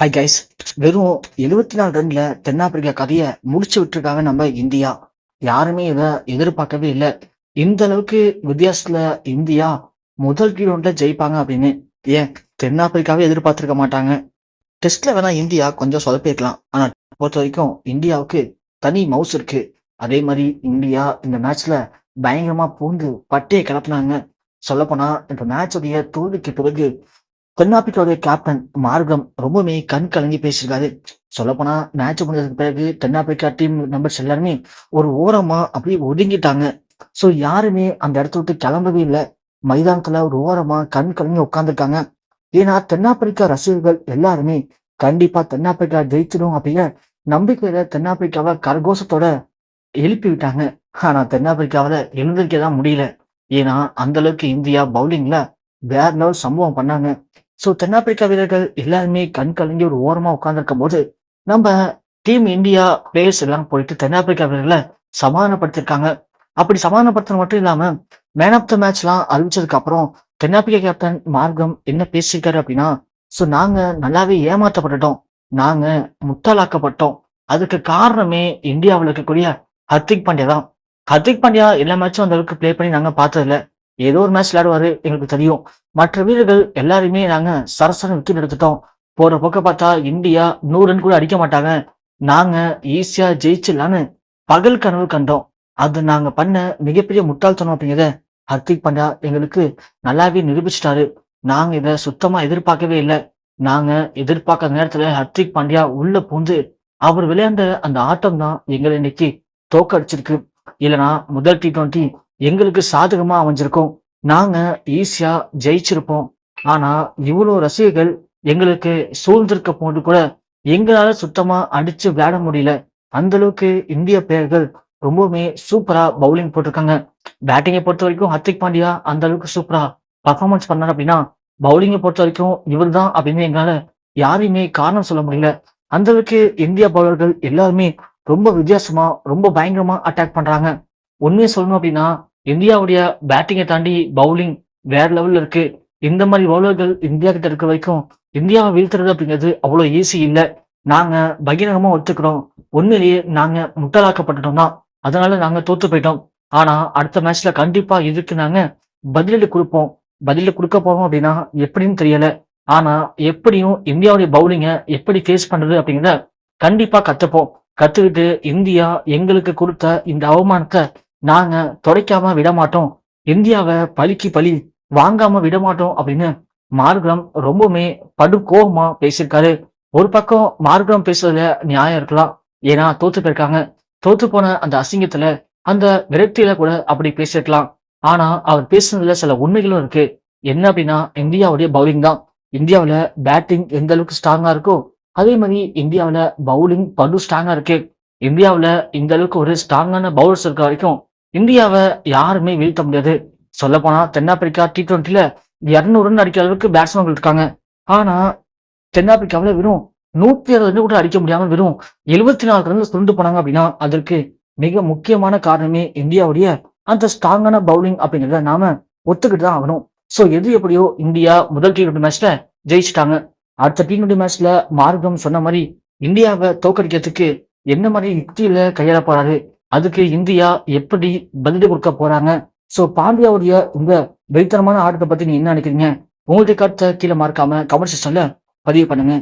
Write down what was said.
Hi guys. வெறும் 74 ரன்ல தென்னாப்பிரிக்கா கதையை முடிச்சு விட்டுருக்காங்க நம்ம இந்தியா. யாருமே இதை எதிர்பார்க்கவே இல்லை. இந்த அளவுக்கு வித்தியாசத்துல இந்தியா முதல் T20 ஜெயிப்பாங்க அப்படின்னு ஏன் தென்னாப்பிரிக்காவே எதிர்பார்த்திருக்க மாட்டாங்க. டெஸ்ட்ல வேணா இந்தியா கொஞ்சம் சொதப்பிருக்கலாம். ஆனா பொறுத்த வரைக்கும் இந்தியாவுக்கு தனி மவுஸ் இருக்கு. அதே மாதிரி இந்தியா இந்த மேட்ச்ல பயங்கரமா பூந்து பட்டையை கிளப்புனாங்க. சொல்லப்போனா இந்த மேட்சுடைய தோல்விக்கு பிறகு தென்னாப்பிரிக்காவுடைய கேப்டன் மார்க்கம் ரொம்பவுமே கண் கலங்கி பேசியிருக்காரு. சொல்லப்போனா மேட்ச் முடிஞ்சதுக்கு பிறகு தென்னாப்பிரிக்கா டீம் மெம்பர்ஸ் எல்லாருமே ஒரு ஓரமா அப்படியே ஒதுங்கிட்டாங்க. ஸோ யாருமே அந்த இடத்த விட்டு கிளம்பவே இல்லை. மைதானத்துல ஒரு ஓரமா கண் கலங்கி உட்காந்துருக்காங்க. ஏன்னா தென்னாப்பிரிக்கா ரசிகர்கள் எல்லாருமே கண்டிப்பா தென்னாப்பிரிக்கா ஜெயிச்சிடும் அப்படிங்கிற நம்பிக்கையில தென்னாப்பிரிக்காவை கரகோஷத்தோட எழுப்பி விட்டாங்க. ஆனா தென்னாப்பிரிக்காவில எழுந்திருக்க தான் முடியல. ஏன்னா அந்த அளவுக்கு இந்தியா பவுலிங்ல வேற லெவல் சம்பவம் பண்ணாங்க. ஸோ தென்னாப்பிரிக்கா வீரர்கள் எல்லாருமே கண் கலங்கி ஒரு ஓரமா உட்கார்ந்துருக்கும் போது நம்ம டீம் இந்தியா பிளேயர்ஸ் எல்லாம் போயிட்டு தென்னாப்பிரிக்கா வீரர்களை சமாதானப்படுத்திருக்காங்க. அப்படி சமாதானப்படுத்துறது மட்டும் இல்லாம மேன் ஆஃப் த மேட்ச்லாம் அறிவிச்சதுக்கு அப்புறம் தென்னாப்பிரிக்கா கேப்டன் மார்க்கம் என்ன பேசியிருக்காரு அப்படின்னா, ஸோ நாங்க நல்லாவே ஏமாற்றப்பட்டுட்டோம், நாங்க முட்டாளாக்கப்பட்டோம். அதுக்கு காரணமே இந்தியாவில் இருக்கக்கூடிய ஹர்திக் பாண்டியா தான். ஹர்திக் பாண்டியா எல்லா மேட்சும் அந்த அளவுக்கு ப்ளே பண்ணி நாங்க பார்த்ததில்ல. ஏதோ ஒரு மேட்ச் விளையாடுவாரு எங்களுக்கு தெரியும். மற்ற வீரர்கள் எல்லாரையுமே நாங்க சரசரன்னு விக்கெட் எடுத்துட்டோம். போற போக்க பார்த்தா இந்தியா 100 ரன் கூட அடிக்க மாட்டாங்க, நாங்க ஈஸியா ஜெயிச்சிடலான்னு பகல் கனவு கண்டோம். அது நாங்க பண்ண மிகப்பெரிய முட்டாள்தனம் அப்படிங்கிறத ஹர்திக் பாண்டியா எங்களுக்கு நல்லாவே நிரூபிச்சிட்டாரு. நாங்க இதை சுத்தமா எதிர்பார்க்கவே இல்லை. நாங்க எதிர்பார்க்காத நேரத்துல ஹர்திக் பாண்டியா உள்ள பூந்து அவர் விளையாண்ட அந்த ஆட்டம் தான் எங்களை இன்னைக்கு தோக்கடிச்சிருக்கு. இல்லைன்னா முதல் T20 எங்களுக்கு சாதகமா அமைஞ்சிருக்கும், நாங்க ஈஸியா ஜெயிச்சிருப்போம். ஆனா இவ்வளவு ரசிகர்கள் எங்களுக்கு சூழ்ந்திருக்க போது கூட எங்களால சுத்தமா அடிச்சு விளையாட முடியல. அந்த அளவுக்கு இந்திய பிளேயர்கள் ரொம்பவுமே சூப்பரா பவுலிங் போட்டிருக்காங்க. பேட்டிங்கை பொறுத்த வரைக்கும் ஹர்திக் பாண்டியா அந்த அளவுக்கு சூப்பரா பர்ஃபார்மன்ஸ் பண்ணாரு அப்படின்னா, பவுலிங்கை பொறுத்த வரைக்கும் இவர் தான் அப்படின்னு எங்களால யாரையுமே காரணம் சொல்ல முடியல. அந்த அளவுக்கு இந்திய பவுலர்கள் எல்லாருமே ரொம்ப வித்தியாசமா ரொம்ப பயங்கரமா அட்டாக் பண்றாங்க. உண்மையை சொல்லணும் அப்படின்னா இந்தியாவுடைய பேட்டிங்கை தாண்டி பவுலிங் வேற லெவல்ல இருக்கு. இந்த மாதிரி பவுலர்கள் இந்தியா கிட்ட இருக்க வரைக்கும் இந்தியாவை வீழ்த்துறது அப்படிங்கிறது அவ்வளவு ஈஸி இல்லை. நாங்க பகிரங்கமா ஒத்துக்கிறோம், உண்மையிலேயே நாங்க முட்டாளாக்கப்பட்டுட்டோம் தான், அதனால நாங்க தோத்து போயிட்டோம். ஆனா அடுத்த மேட்ச்ல கண்டிப்பா இதுக்கு நாங்க பதிலடி கொடுப்போம். பதிலடி கொடுக்க போறோம் அப்படின்னா எப்படின்னு தெரியல. ஆனா எப்படியும் இந்தியாவுடைய பவுலிங்கை எப்படி ஃபேஸ் பண்றது அப்படிங்கிறத கண்டிப்பா கத்துப்போம். கத்துக்கிட்டு இந்தியா எங்களுக்கு கொடுத்த இந்த அவமானத்தை நாங்க தொடைக்காம விட மாட்டோம், இந்தியாவை பழிக்கு பழி வாங்காம விட மாட்டோம் அப்படின்னு மார்க்ரம் ரொம்பவுமே படு கோபமா பேசியிருக்காரு. ஒரு பக்கம் மார்க்ரம் பேசுறதுல நியாயம் இருக்கலாம். ஏன்னா தோத்து போயிருக்காங்க. தோத்து போன அந்த அசிங்கத்துல அந்த விரக்தியில கூட அப்படி பேசிருக்கலாம். ஆனா அவர் பேசுனதுல சில உண்மைகளும் இருக்கு. என்ன அப்படின்னா இந்தியாவுடைய பவுலிங் தான். இந்தியாவுல பேட்டிங் எந்த அளவுக்கு ஸ்ட்ராங்கா இருக்கோ அதே மாதிரி இந்தியாவுல பவுலிங் படு ஸ்ட்ராங்கா இருக்கு. இந்தியாவுல இந்த அளவுக்கு ஒரு ஸ்ட்ராங்கான பவுலர்ஸ் இருக்க வரைக்கும் இந்தியாவை யாருமே வீழ்த்த முடியாது. சொல்ல போனா தென்னாப்பிரிக்கா T20ல 200 ரன் அடிக்கிற அளவுக்கு பேட்ஸ்மேன்கள் இருக்காங்க. ஆனா தென்னாப்பிரிக்காவில வெறும் 160 ரன் கூட அடிக்க முடியாம வெறும் 74 ரன்ல சுருண்டு போனாங்க அப்படின்னா அதற்கு மிக முக்கியமான காரணமே இந்தியாவுடைய அந்த ஸ்ட்ராங்கான பவுலிங் அப்படிங்கிறத நாம ஒத்துக்கிட்டு தான் ஆகணும். ஸோ எது எப்படியோ இந்தியா முதல் T20 மேட்ச்ல ஜெயிச்சிட்டாங்க. அடுத்த T20 மேட்ச்ல மார்க்கம் சொன்ன மாதிரி இந்தியாவை தோக்கடிக்கிறதுக்கு என்ன மாதிரி யுக்தியில கையாள போறாரு, அதுக்கு இந்தியா எப்படி பதிலடி கொடுக்க போறாங்க. ஸோ பாண்டியாவுடைய இந்த வெறித்தனமான ஆட்டத்தை பத்தி நீங்க என்ன நினைக்கிறீங்க? உங்களுடைய கருத்தை கீழே மறக்காம கமெண்ட் செக்ஷன்ல பதிவு பண்ணுங்க.